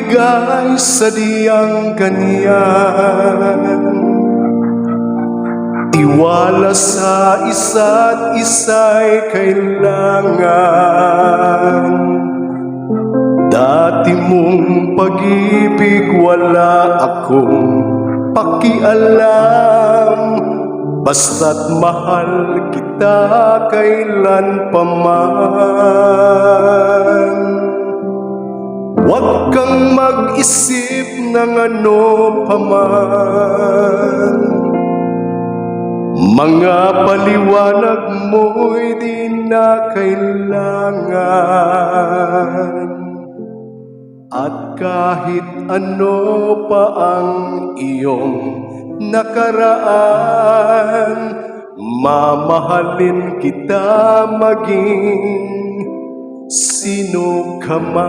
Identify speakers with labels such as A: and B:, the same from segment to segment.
A: magbigay sa diyang ganyan. Tiwala sa isa't isa'y kailangan. Dati mong pag-ibig wala akong pakialam, basta't mahal kita kailan pa man. Huwag kang mag-isip ng ano pa man, mga paliwanag mo'y di na kailangan. At kahit ano pa ang iyong nakaraan, mamahalin kita maging sino ka man.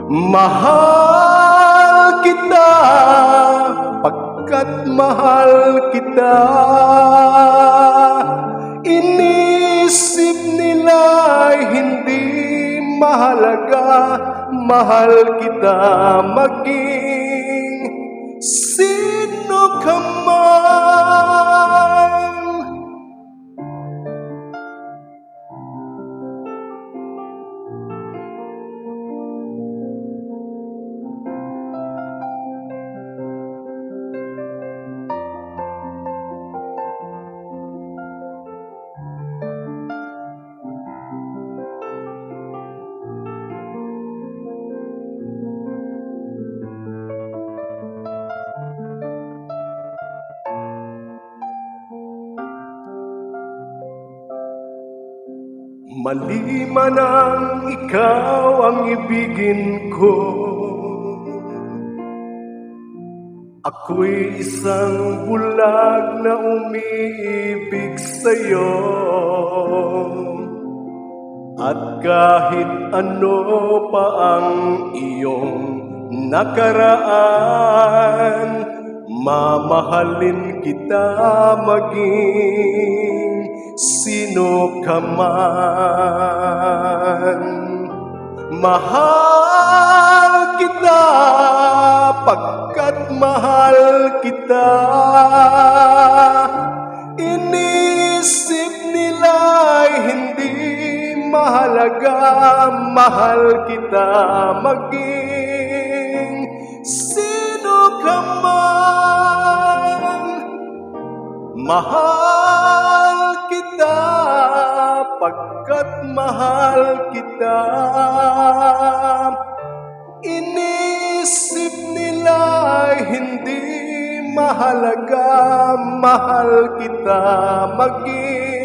A: Mahal kita pagkat mahal kita. Inisip nila'y hindi mahalaga, mahal kita maging sino ka man. Mali man ang ikaw ang ibigin ko, ako'y isang bulag na umiibig sa'yo. At kahit ano pa ang iyong nakaraan, mamahalin kita maging sino ka man. Mahal kita pagkat mahal kita. Inisip nila'y hindi mahalaga, mahal kita maging sino ka man. Mahal kita pagkat mahal kita. Inisip nila'y hindi mahalaga, mahal kita maging